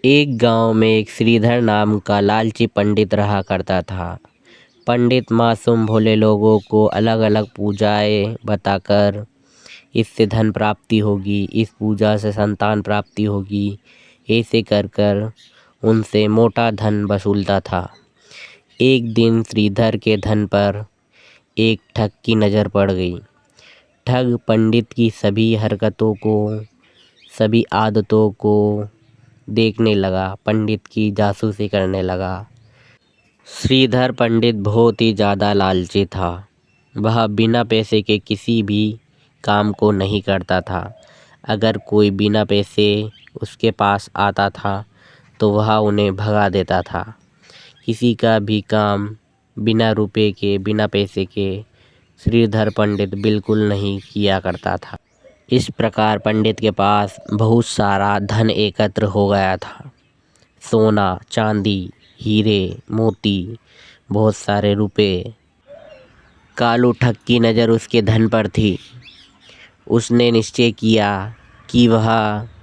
एक गांव में एक श्रीधर नाम का लालची पंडित रहा करता था। पंडित मासूम भोले लोगों को अलग अलग पूजाएं बताकर इससे धन प्राप्ति होगी, इस पूजा से संतान प्राप्ति होगी, ऐसे कर कर उनसे मोटा धन वसूलता था। एक दिन श्रीधर के धन पर एक ठग की नज़र पड़ गई। ठग पंडित की सभी हरकतों को, सभी आदतों को देखने लगा, पंडित की जासूसी करने लगा। श्रीधर पंडित बहुत ही ज़्यादा लालची था। वह बिना पैसे के किसी भी काम को नहीं करता था। अगर कोई बिना पैसे उसके पास आता था तो वह उन्हें भगा देता था। किसी का भी काम बिना रुपए के, बिना पैसे के श्रीधर पंडित बिल्कुल नहीं किया करता था। इस प्रकार पंडित के पास बहुत सारा धन एकत्र हो गया था। सोना, चांदी, हीरे, मोती, बहुत सारे रुपए। कालू ठग की नज़र उसके धन पर थी। उसने निश्चय किया कि वह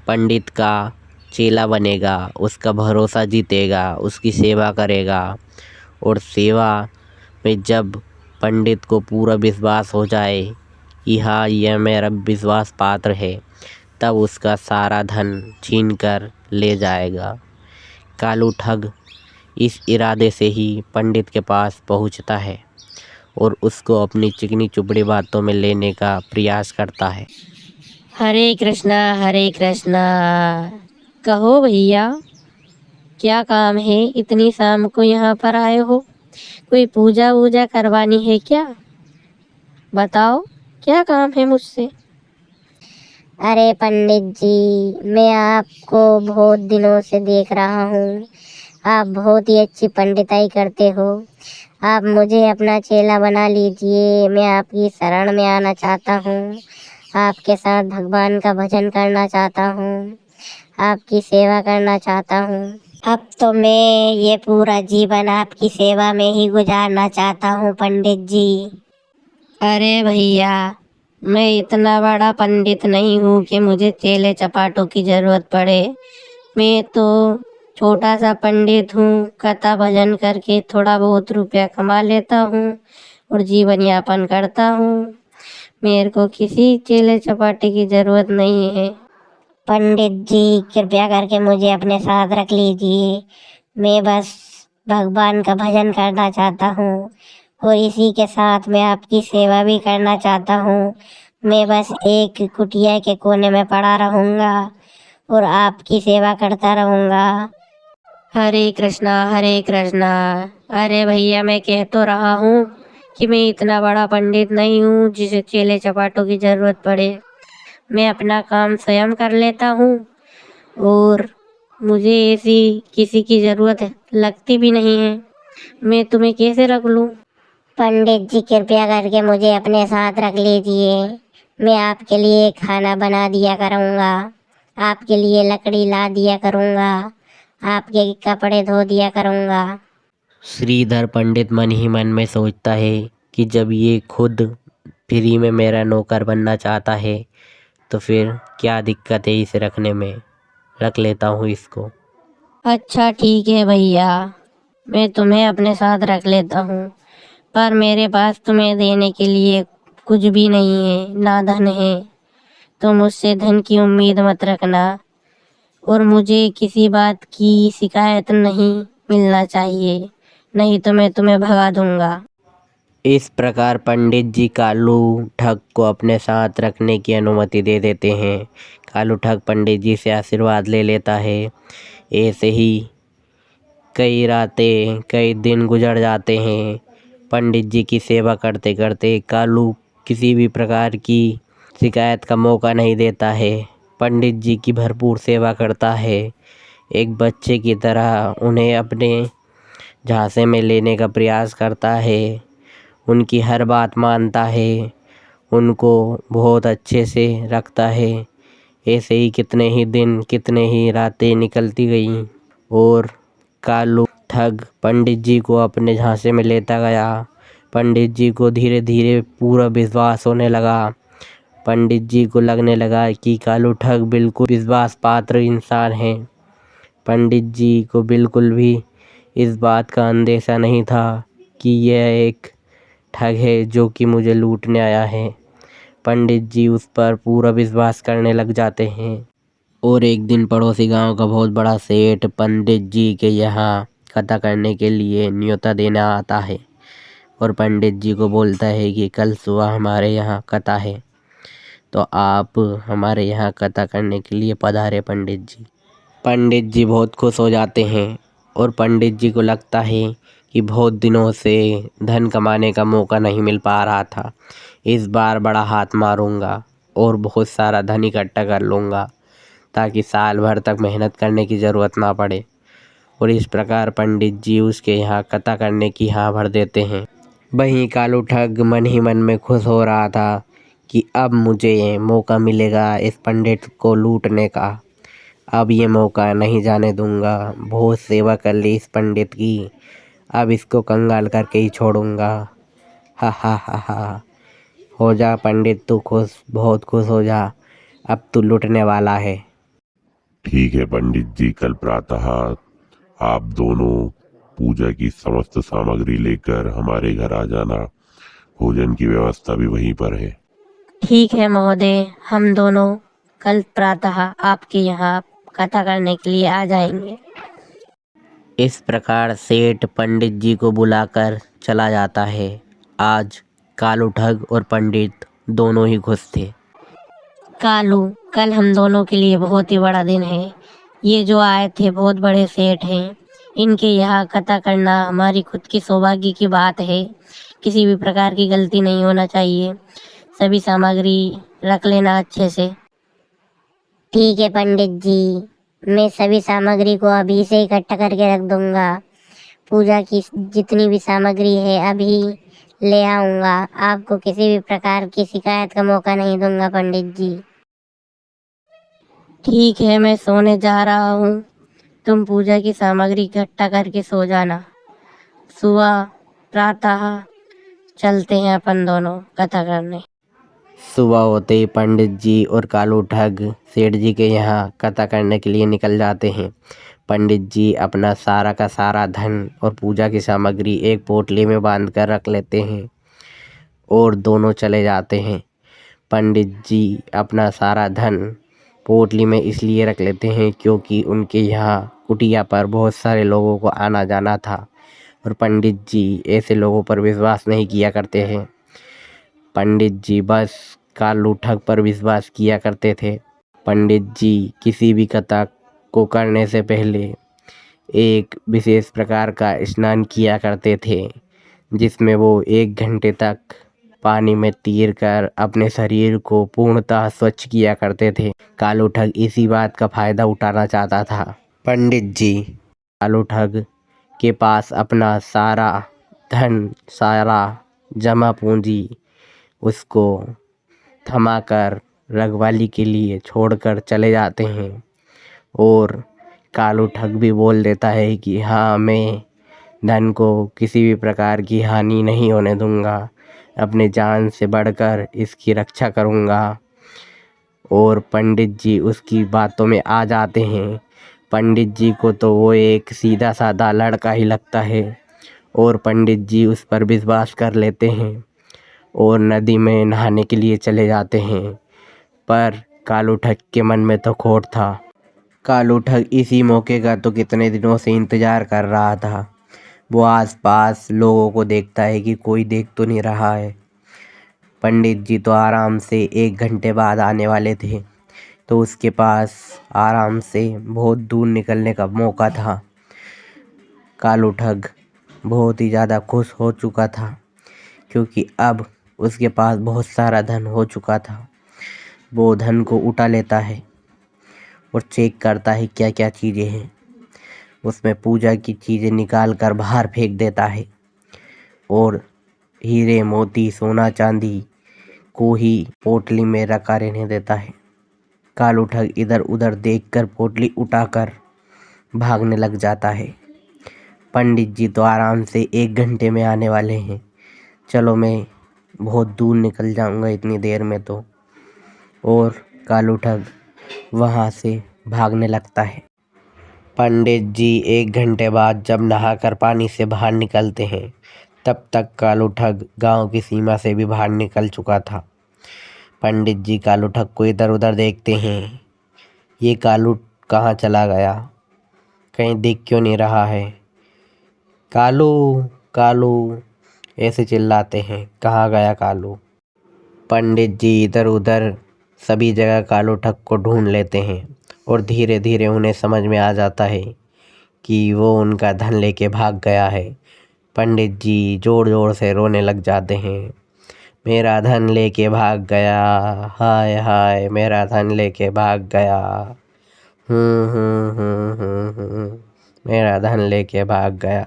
पंडित का चेला बनेगा, उसका भरोसा जीतेगा, उसकी सेवा करेगा और सेवा में जब पंडित को पूरा विश्वास हो जाए कि हाँ, यह मेरा विश्वास पात्र है, तब उसका सारा धन छीन कर ले जाएगा। कालू ठग इस इरादे से ही पंडित के पास पहुंचता है और उसको अपनी चिकनी चुपड़ी बातों में लेने का प्रयास करता है। हरे कृष्णा हरे कृष्णा। कहो भैया, क्या काम है? इतनी शाम को यहाँ पर आए हो? कोई पूजा वूजा करवानी है क्या? बताओ, क्या काम है मुझसे? अरे पंडित जी, मैं आपको बहुत दिनों से देख रहा हूँ। आप बहुत ही अच्छी पंडिताई करते हो। आप मुझे अपना चेला बना लीजिए। मैं आपकी शरण में आना चाहता हूँ। आपके साथ भगवान का भजन करना चाहता हूँ, आपकी सेवा करना चाहता हूँ। अब तो मैं ये पूरा जीवन आपकी सेवा में ही गुजारना चाहता हूँ पंडित जी। अरे भैया, मैं इतना बड़ा पंडित नहीं हूँ कि मुझे चेले चपाटों की ज़रूरत पड़े। मैं तो छोटा सा पंडित हूँ। कथा भजन करके थोड़ा बहुत रुपया कमा लेता हूँ और जीवन यापन करता हूँ। मेरे को किसी चेले चपाटे की ज़रूरत नहीं है। पंडित जी, कृपया करके मुझे अपने साथ रख लीजिए। मैं बस भगवान का भजन करना चाहता हूँ और इसी के साथ मैं आपकी सेवा भी करना चाहता हूँ। मैं बस एक कुटिया के कोने में पड़ा रहूँगा और आपकी सेवा करता रहूँगा। हरे कृष्णा हरे कृष्णा। अरे भैया, मैं कह तो रहा हूँ कि मैं इतना बड़ा पंडित नहीं हूँ जिसे चेले चपाटों की ज़रूरत पड़े। मैं अपना काम स्वयं कर लेता हूँ और मुझे ऐसी किसी की ज़रूरत लगती भी नहीं है। मैं तुम्हें कैसे रख लूँ? पंडित जी, कृपया करके मुझे अपने साथ रख लीजिए। मैं आपके लिए खाना बना दिया करूँगा, आपके लिए लकड़ी ला दिया करूँगा, आपके कपड़े धो दिया करूँगा। श्रीधर पंडित मन ही मन में सोचता है कि जब ये खुद फ्री में मेरा नौकर बनना चाहता है तो फिर क्या दिक्कत है इसे रखने में। रख लेता हूँ इसको। अच्छा ठीक है भैया, मैं तुम्हें अपने साथ रख लेता हूँ, पर मेरे पास तुम्हें देने के लिए कुछ भी नहीं है, ना धन है। तुम मुझसे धन की उम्मीद मत रखना और मुझे किसी बात की शिकायत नहीं मिलना चाहिए, नहीं तो मैं तुम्हें भगा दूंगा। इस प्रकार पंडित जी कालू ठग को अपने साथ रखने की अनुमति दे देते हैं। कालू ठग पंडित जी से आशीर्वाद ले लेता है। ऐसे ही कई रातें, कई दिन गुजर जाते हैं। पंडित जी की सेवा करते करते कालू किसी भी प्रकार की शिकायत का मौका नहीं देता है। पंडित जी की भरपूर सेवा करता है। एक बच्चे की तरह उन्हें अपने झांसे में लेने का प्रयास करता है। उनकी हर बात मानता है, उनको बहुत अच्छे से रखता है। ऐसे ही कितने ही दिन, कितने ही रातें निकलती गईं और कालू ठग पंडित जी को अपने झांसे में लेता गया। पंडित जी को धीरे धीरे पूरा विश्वास होने लगा। पंडित जी को लगने लगा कि कालू ठग बिल्कुल विश्वास पात्र इंसान है। पंडित जी को बिल्कुल भी इस बात का अंदेशा नहीं था कि यह एक ठग है जो कि मुझे लूटने आया है। पंडित जी उस पर पूरा विश्वास करने लग जाते हैं। और एक दिन पड़ोसी गांव का बहुत बड़ा सेठ पंडित जी के यहाँ कथा करने के लिए न्योता देने आता है और पंडित जी को बोलता है कि कल सुबह हमारे यहाँ कथा है, तो आप हमारे यहाँ कथा करने के लिए पधारे पंडित जी। पंडित जी बहुत खुश हो जाते हैं और पंडित जी को लगता है कि बहुत दिनों से धन कमाने का मौका नहीं मिल पा रहा था। इस बार बड़ा हाथ मारूंगा और बहुत सारा धन इकट्ठा कर लूँगा ताकि साल भर तक मेहनत करने की ज़रूरत ना पड़े। और इस प्रकार पंडित जी उसके यहाँ कथा करने की हाँ भर देते हैं। वहीं कालू ठग मन ही मन में खुश हो रहा था कि अब मुझे मौका मिलेगा इस पंडित को लूटने का। अब ये मौका नहीं जाने दूंगा। बहुत सेवा कर ली इस पंडित की, अब इसको कंगाल करके ही छोड़ूंगा। हा हा हा हा। हो जा पंडित तू खुश, बहुत खुश हो जा, अब तू लूटने वाला है। ठीक है पंडित जी, कल प्रातः आप दोनों पूजा की समस्त सामग्री लेकर हमारे घर आ जाना। भोजन की व्यवस्था भी वहीं पर है। ठीक है महोदय, हम दोनों कल प्रातः आपके यहाँ कथा करने के लिए आ जाएंगे। इस प्रकार सेठ पंडित जी को बुलाकर चला जाता है। आज कालू ठग और पंडित दोनों ही खुश थे। कालू, कल हम दोनों के लिए बहुत ही बड़ा दिन है। ये जो आए थे बहुत बड़े सेठ हैं, इनके यहाँ कथा करना हमारी खुद की सौभाग्य की बात है। किसी भी प्रकार की गलती नहीं होना चाहिए। सभी सामग्री रख लेना अच्छे से। ठीक है पंडित जी, मैं सभी सामग्री को अभी से इकट्ठा करके रख दूंगा। पूजा की जितनी भी सामग्री है अभी ले आऊंगा। आपको किसी भी प्रकार की शिकायत का मौका नहीं दूंगा पंडित जी। ठीक है, मैं सोने जा रहा हूँ। तुम पूजा की सामग्री इकट्ठा करके सो जाना। सुबह प्रातः चलते हैं अपन दोनों कथा करने। सुबह होते ही पंडित जी और कालू ठग सेठ जी के यहाँ कथा करने के लिए निकल जाते हैं। पंडित जी अपना सारा का सारा धन और पूजा की सामग्री एक पोटली में बांध कर रख लेते हैं और दोनों चले जाते हैं। पंडित जी अपना सारा धन पोटली में इसलिए रख लेते हैं क्योंकि उनके यहाँ कुटिया पर बहुत सारे लोगों को आना जाना था और पंडित जी ऐसे लोगों पर विश्वास नहीं किया करते हैं। पंडित जी बस कालू ठग पर विश्वास किया करते थे। पंडित जी किसी भी कथा को करने से पहले एक विशेष प्रकार का स्नान किया करते थे, जिसमें वो 1 घंटे तक पानी में तीर कर अपने शरीर को पूर्णतः स्वच्छ किया करते थे। कालू ठग इसी बात का फायदा उठाना चाहता था। पंडित जी कालू ठग के पास अपना सारा धन, सारा जमा पूंजी उसको थमाकर रखवाली के लिए छोड़कर चले जाते हैं। और कालू ठग भी बोल देता है कि हाँ, मैं धन को किसी भी प्रकार की हानि नहीं होने दूंगा, अपने जान से बढ़कर इसकी रक्षा करूंगा। और पंडित जी उसकी बातों में आ जाते हैं। पंडित जी को तो वो एक सीधा साधा लड़का ही लगता है और पंडित जी उस पर विश्वास कर लेते हैं और नदी में नहाने के लिए चले जाते हैं। पर कालू ठग के मन में तो खोट था। कालू ठग इसी मौके का तो कितने दिनों से इंतज़ार कर रहा था। वो आसपास लोगों को देखता है कि कोई देख तो नहीं रहा है। पंडित जी तो आराम से 1 घंटे बाद आने वाले थे, तो उसके पास आराम से बहुत दूर निकलने का मौका था। कालू ठग बहुत ही ज़्यादा खुश हो चुका था क्योंकि अब उसके पास बहुत सारा धन हो चुका था। वो धन को उठा लेता है और चेक करता है क्या क्या चीज़ें हैं। उसमें पूजा की चीज़ें निकाल कर बाहर फेंक देता है और हीरे मोती सोना चांदी को ही पोटली में रखा रहने देता है। कालू ठग इधर उधर देखकर पोटली उठाकर भागने लग जाता है। पंडित जी तो आराम से 1 घंटे में आने वाले हैं, चलो मैं बहुत दूर निकल जाऊंगा इतनी देर में तो। और कालू ठग वहाँ से भागने लगता है। पंडित जी 1 घंटे बाद जब नहाकर पानी से बाहर निकलते हैं तब तक कालू ठग गांव की सीमा से भी बाहर निकल चुका था। पंडित जी कालू ठग को इधर उधर देखते हैं। ये कालू कहाँ चला गया, कहीं दिख क्यों नहीं रहा है। कालू कालू ऐसे चिल्लाते हैं, कहाँ गया कालू। पंडित जी इधर उधर सभी जगह कालू ठग को ढूंढ लेते हैं और धीरे धीरे उन्हें समझ में आ जाता है कि वो उनका धन लेके भाग गया है। पंडित जी ज़ोर ज़ोर से रोने लग जाते हैं, मेरा धन लेके भाग गया, हाय हाय मेरा धन लेके भाग गया, मेरा धन लेके भाग गया।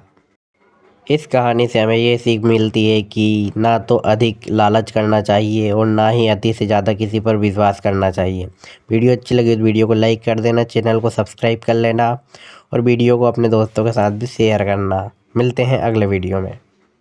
इस कहानी से हमें ये सीख मिलती है कि ना तो अधिक लालच करना चाहिए और ना ही अति से ज़्यादा किसी पर विश्वास करना चाहिए। वीडियो अच्छी लगी तो वीडियो को लाइक कर देना, चैनल को सब्सक्राइब कर लेना और वीडियो को अपने दोस्तों के साथ भी शेयर करना। मिलते हैं अगले वीडियो में।